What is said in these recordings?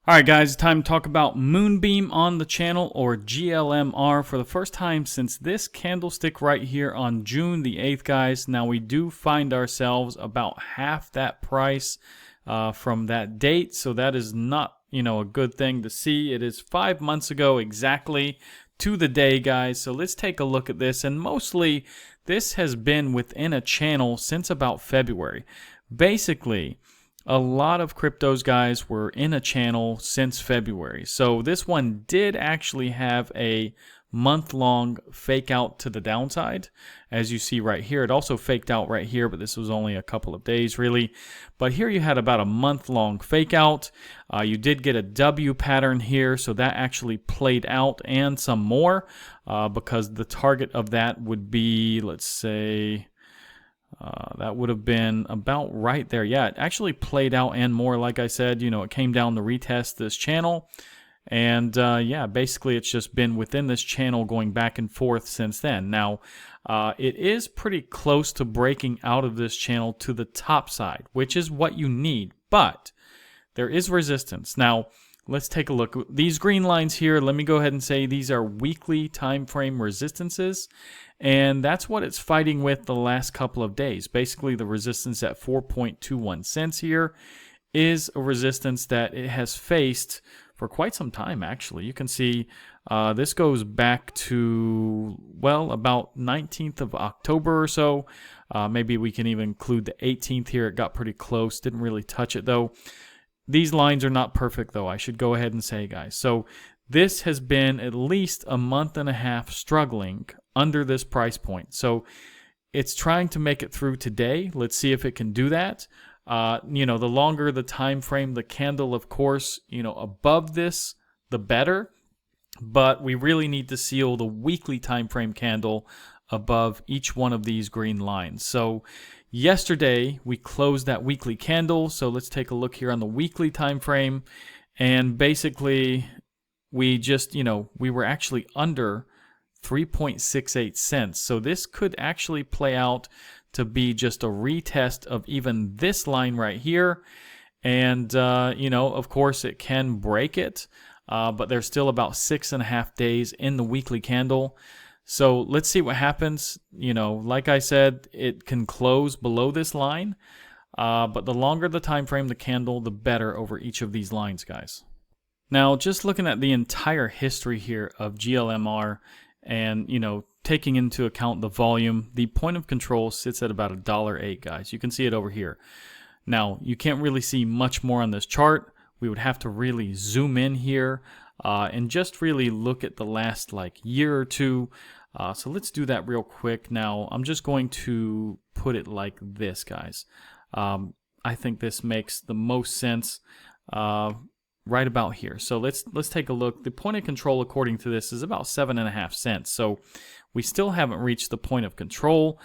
Alright guys, time to talk about Moonbeam on the channel, or GLMR, for the first time since this candlestick right here on June the 8th, guys. Now we do find ourselves about half that price from that date, so that is not, a good thing to see. It is 5 months ago exactly to the day, guys. So let's take a look at this, and mostly this has been within a channel since about February. Basically, a lot of cryptos, guys, were in a channel since February. So this one did actually have a month-long fake out to the downside, as you see right here. It also faked out right here, but this was only a couple of days, really. But here you had about a month-long fake out. You did get a W pattern here, so that actually played out, and some more, because the target of that would be, let's say, that would have been about right there. Yeah, it actually played out and more. Like I said, it came down to retest this channel. And yeah, basically it's just been within this channel going back and forth since then. Now, it is pretty close to breaking out of this channel to the top side, which is what you need. But there is resistance. Now, let's take a look. These green lines here, let me go ahead and say these are weekly time frame resistances. And that's what it's fighting with the last couple of days. Basically, the resistance at 4.21 cents here is a resistance that it has faced for quite some time, actually. You can see this goes back to, well, about 19th of October or so. Maybe we can even include the 18th here. It got pretty close. Didn't really touch it, though. These lines are not perfect, though, I should go ahead and say, guys. So this has been at least a month and a half struggling under this price point. So it's trying to make it through today. Let's see if it can do that. The longer the time frame, the candle, of course, above this, the better. But we really need to seal the weekly time frame candle above each one of these green lines. So yesterday we closed that weekly candle. So let's take a look here on the weekly time frame. And basically we just, we were actually under 3.68 cents. So this could actually play out to be just a retest of even this line right here. And, of course it can break it, but there's still about 6.5 days in the weekly candle. So let's see what happens. Like I said, it can close below this line, but the longer the time frame, the candle, the better over each of these lines, guys. Now, just looking at the entire history here of GLMR, and, taking into account the volume, the point of control sits at about $1.08, guys. You can see it over here. Now, you can't really see much more on this chart. We would have to really zoom in here and just really look at the last year or two. So let's do that real quick. Now, I'm just going to put it like this, guys. I think this makes the most sense. Right about here. So let's take a look. The point of control, according to this, is about 7.5 cents. So we still haven't reached the point of control.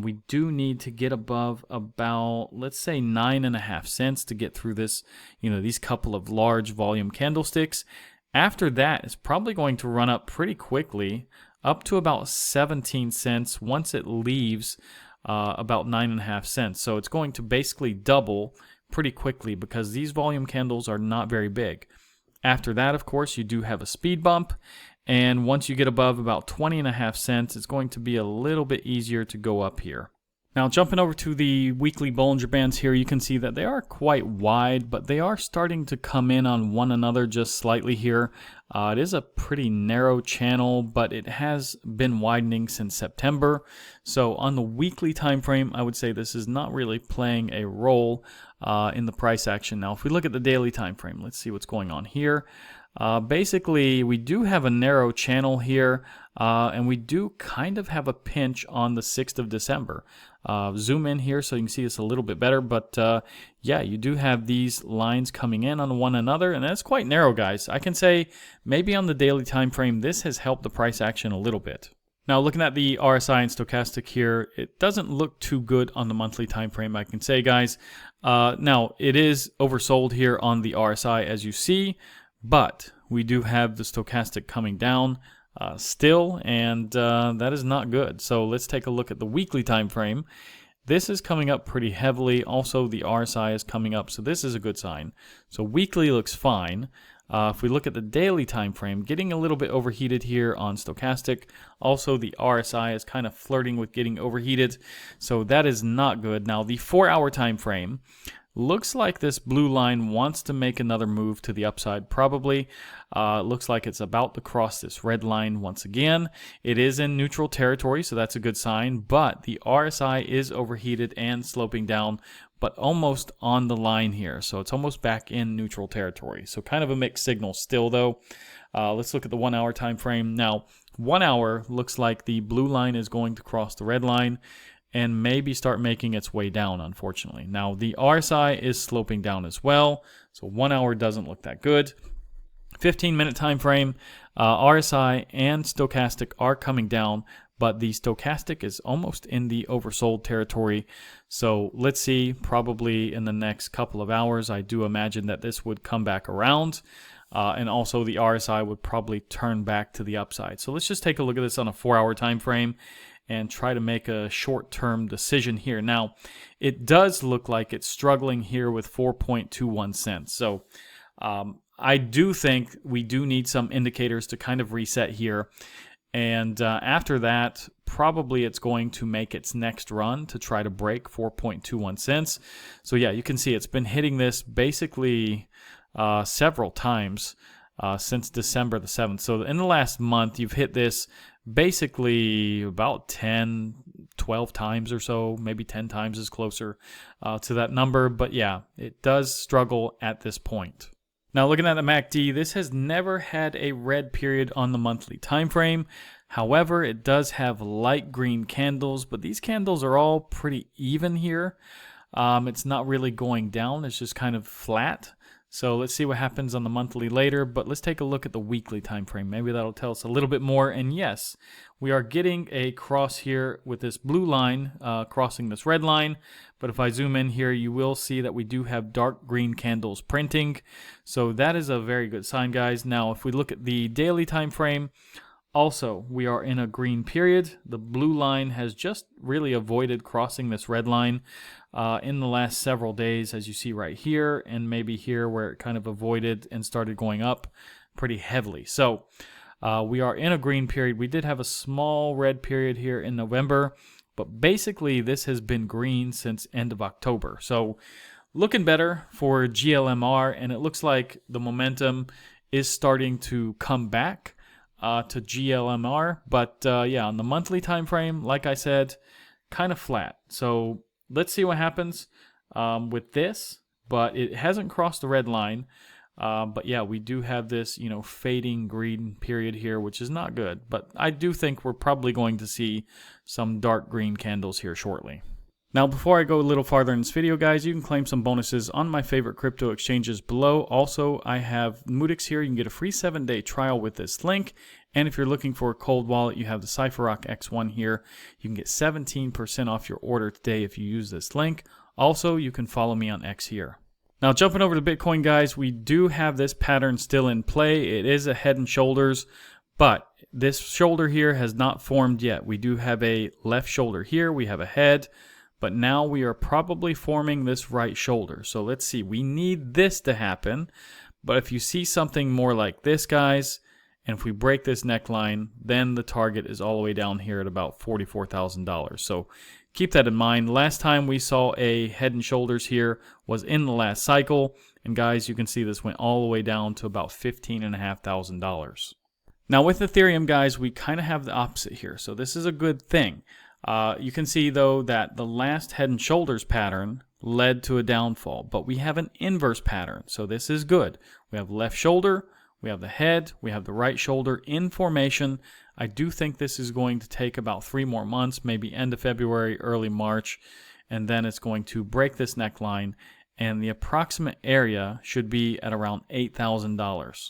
We do need to get above about, let's say, 9.5 cents to get through this, these couple of large volume candlesticks. After that, it's probably going to run up pretty quickly, up to about 17 cents once it leaves about 9.5 cents. So it's going to basically double pretty quickly because these volume candles are not very big. After that, of course, you do have a speed bump, and once you get above about 20.5 cents, it's going to be a little bit easier to go up here. Now, jumping over to the weekly Bollinger Bands here, you can see that they are quite wide, but they are starting to come in on one another just slightly here. It is a pretty narrow channel, but it has been widening since September. So on the weekly time frame, I would say this is not really playing a role in the price action. Now, if we look at the daily time frame, let's see what's going on here. Basically, we do have a narrow channel here, and we do kind of have a pinch on the 6th of December. Zoom in here so you can see this a little bit better, but yeah, you do have these lines coming in on one another, and that's quite narrow, guys. I can say maybe on the daily time frame, this has helped the price action a little bit. Now, looking at the RSI and stochastic here, it doesn't look too good on the monthly time frame, I can say, guys. Now, it is oversold here on the RSI, as you see, but we do have the stochastic coming down still, and that is not good. So let's take a look at the weekly time frame. This is coming up pretty heavily. Also, the RSI is coming up, so this is a good sign. So weekly looks fine. If we look at the daily time frame, getting a little bit overheated here on stochastic. Also, the RSI is kind of flirting with getting overheated, so that is not good. Now, the 4-hour time frame looks like this blue line wants to make another move to the upside, probably. Looks like it's about to cross this red line once again. It is in neutral territory, so that's a good sign, but the RSI is overheated and sloping down, but almost on the line here. So it's almost back in neutral territory. So kind of a mixed signal still, though. Let's look at the 1-hour time frame. Now, 1 hour looks like the blue line is going to cross the red line and maybe start making its way down, unfortunately. Now, the RSI is sloping down as well, so 1 hour doesn't look that good. 15-minute time frame, RSI and stochastic are coming down, but the stochastic is almost in the oversold territory. So let's see, probably in the next couple of hours, I do imagine that this would come back around. And also the RSI would probably turn back to the upside. So let's just take a look at this on a 4-hour time frame and try to make a short-term decision here. Now, it does look like it's struggling here with 4.21 cents. So I do think we do need some indicators to kind of reset here. And after that, probably it's going to make its next run to try to break 4.21 cents. So yeah, you can see it's been hitting this basically several times since December the 7th. So in the last month, you've hit this basically about 10, 12 times or so, maybe 10 times is closer to that number. But yeah, it does struggle at this point. Now looking at the MACD, this has never had a red period on the monthly time frame. However, it does have light green candles, but these candles are all pretty even here. It's not really going down, it's just kind of flat. So let's see what happens on the monthly later, but let's take a look at the weekly time frame. Maybe that'll tell us a little bit more. And yes, we are getting a cross here with this blue line crossing this red line. But if I zoom in here, you will see that we do have dark green candles printing. So that is a very good sign, guys. Now, if we look at the daily time frame, also, we are in a green period. The blue line has just really avoided crossing this red line in the last several days, as you see right here, and maybe here where it kind of avoided and started going up pretty heavily. So we are in a green period. We did have a small red period here in November, but basically this has been green since end of October. So looking better for GLMR, and it looks like the momentum is starting to come back to GLMR, but yeah, on the monthly time frame, like I said, kind of flat. So let's see what happens with this, but it hasn't crossed the red line. But yeah, we do have this, fading green period here, which is not good. But I do think we're probably going to see some dark green candles here shortly. Now, before I go a little farther in this video, guys, you can claim some bonuses on my favorite crypto exchanges below. Also, I have Moodix here. You can get a free 7-day trial with this link. And if you're looking for a cold wallet, you have the CypherRock X1 here. You can get 17% off your order today if you use this link. Also, you can follow me on X here. Now, jumping over to Bitcoin, guys, we do have this pattern still in play. It is a head and shoulders, but this shoulder here has not formed yet. We do have a left shoulder here. We have a head. But now we are probably forming this right shoulder. So let's see, we need this to happen. But if you see something more like this, guys, and if we break this neckline, then the target is all the way down here at about $44,000. So keep that in mind. Last time we saw a head and shoulders here was in the last cycle. And guys, you can see this went all the way down to about $15,500. Now with Ethereum, guys, we kind of have the opposite here. So this is a good thing. You can see, though, that the last head and shoulders pattern led to a downfall, but we have an inverse pattern, so this is good. We have left shoulder, we have the head, we have the right shoulder in formation. I do think this is going to take about 3 more months, maybe end of February, early March, and then it's going to break this neckline, and the approximate area should be at around $8,000.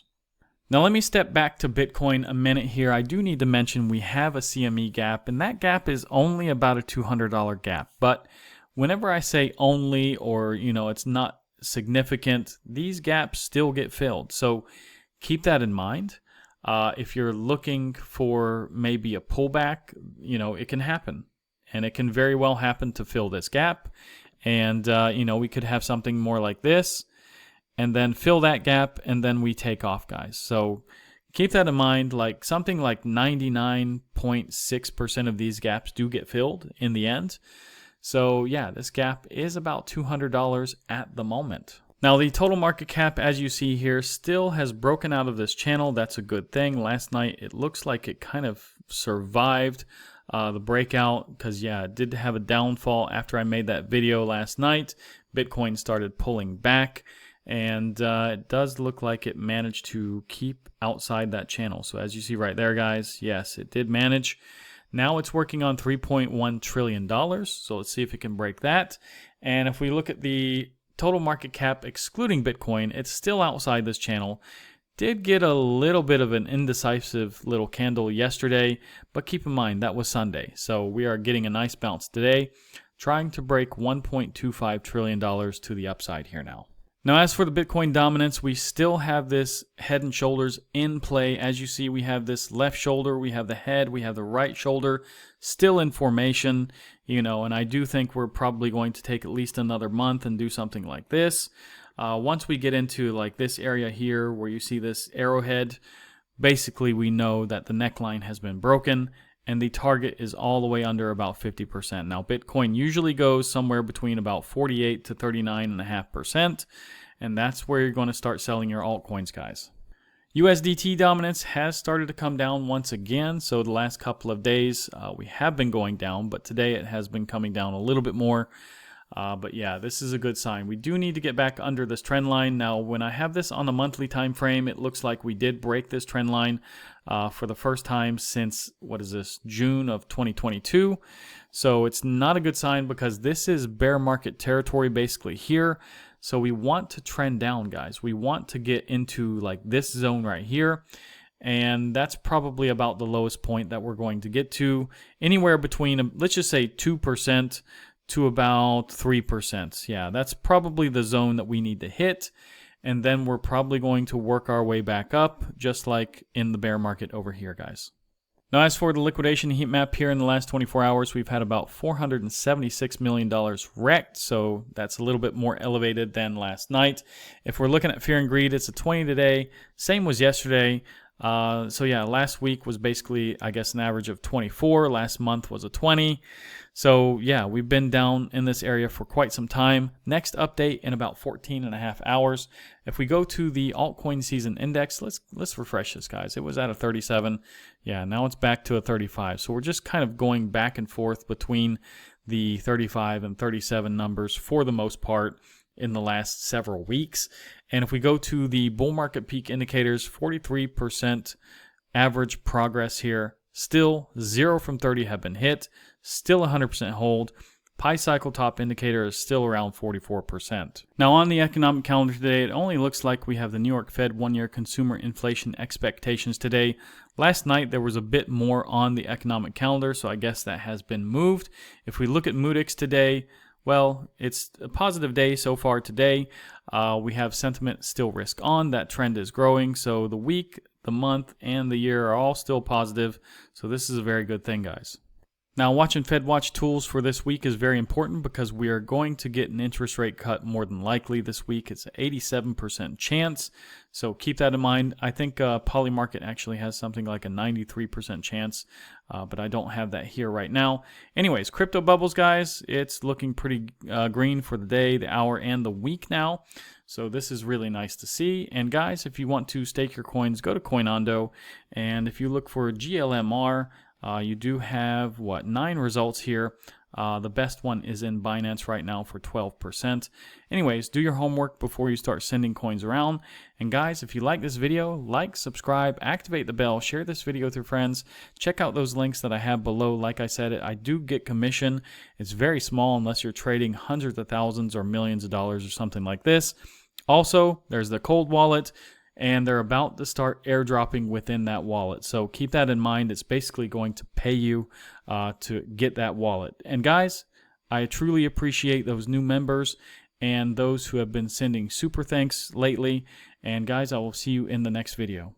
Now let me step back to Bitcoin a minute here. I do need to mention we have a CME gap, and that gap is only about a $200 gap. But whenever I say only, or it's not significant, these gaps still get filled. So keep that in mind. If you're looking for maybe a pullback, it can happen. and it can very well happen to fill this gap. And, you know, we could have something more like this, and then fill that gap, and then we take off, guys. So keep that in mind. Like something like 99.6% of these gaps do get filled in the end. So yeah, this gap is about $200 at the moment. Now the total market cap, as you see here, still has broken out of this channel. That's a good thing. Last night it looks like it kind of survived the breakout, because yeah, it did have a downfall after I made that video last night. Bitcoin started pulling back, and it does look like it managed to keep outside that channel. So as you see right there, guys, yes, it did manage. Now it's working on $3.1 trillion. So let's see if it can break that. And if we look at the total market cap excluding Bitcoin, it's still outside this channel. Did get a little bit of an indecisive little candle yesterday, but keep in mind that was Sunday. So we are getting a nice bounce today, trying to break $1.25 trillion to the upside here now. Now, as for the Bitcoin dominance, we still have this head and shoulders in play. As you see, we have this left shoulder, we have the head, we have the right shoulder still in formation, you know, and I do think we're probably going to take at least another month and do something like this. Once we get into like this area here where you see this arrowhead, basically we know that the neckline has been broken, and the target is all the way under about 50%. Now, Bitcoin usually goes somewhere between about 48 to 39.5%, and that's where you're going to start selling your altcoins, guys. USDT dominance has started to come down once again. So the last couple of days we have been going down, but today it has been coming down a little bit more. But yeah, this is a good sign. We do need to get back under this trend line. Now, when I have this on the monthly time frame, it looks like we did break this trend line for the first time since, what is this, June of 2022. So it's not a good sign because this is bear market territory basically here. So we want to trend down, guys. We want to get into like this zone right here. And that's probably about the lowest point that we're going to get to, anywhere between, let's just say 2% to about 3%. Yeah, that's probably the zone that we need to hit. And then we're probably going to work our way back up, just like in the bear market over here, guys. Now, as for the liquidation heat map here in the last 24 hours, we've had about $476 million wrecked. So that's a little bit more elevated than last night. If we're looking at fear and greed, it's a 20 today. Same was yesterday. So yeah, last week was basically, I guess, an average of 24. Last month was a 20. So yeah, we've been down in this area for quite some time. Next update in about 14.5 hours. If we go to the altcoin season index, let's refresh this, guys. It was at a 37. Yeah, now it's back to a 35. So we're just kind of going back and forth between the 35 and 37 numbers for the most part in the last several weeks. And if we go to the bull market peak indicators, 43% average progress here. Still 0 from 30 have been hit. Still 100% hold. Pi cycle top indicator is still around 44%. Now on the economic calendar today, it only looks like we have the New York Fed one-year consumer inflation expectations today. Last night there was a bit more on the economic calendar, so I guess that has been moved. If we look at Moody's today, well, it's a positive day so far today. We have sentiment still risk on. That trend is growing. So the week, the month, and the year are all still positive. So this is a very good thing, guys. Now, watching FedWatch tools for this week is very important because we are going to get an interest rate cut more than likely this week. It's an 87% chance. So keep that in mind. I think Polymarket actually has something like a 93% chance, but I don't have that here right now. Anyways, crypto bubbles, guys, it's looking pretty green for the day, the hour, and the week now. So this is really nice to see. And guys, if you want to stake your coins, go to CoinOndo. And if you look for GLMR, you do have, 9 results here. The best one is in Binance right now for 12%. Anyways, do your homework before you start sending coins around. And guys, if you like this video, like, subscribe, activate the bell, share this video with your friends. Check out those links that I have below. Like I said, I do get commission. It's very small unless you're trading hundreds of thousands or millions of dollars or something like this. Also, there's the cold wallet, and they're about to start airdropping within that wallet. So keep that in mind. It's basically going to pay you to get that wallet. And guys, I truly appreciate those new members and those who have been sending super thanks lately. And guys, I will see you in the next video.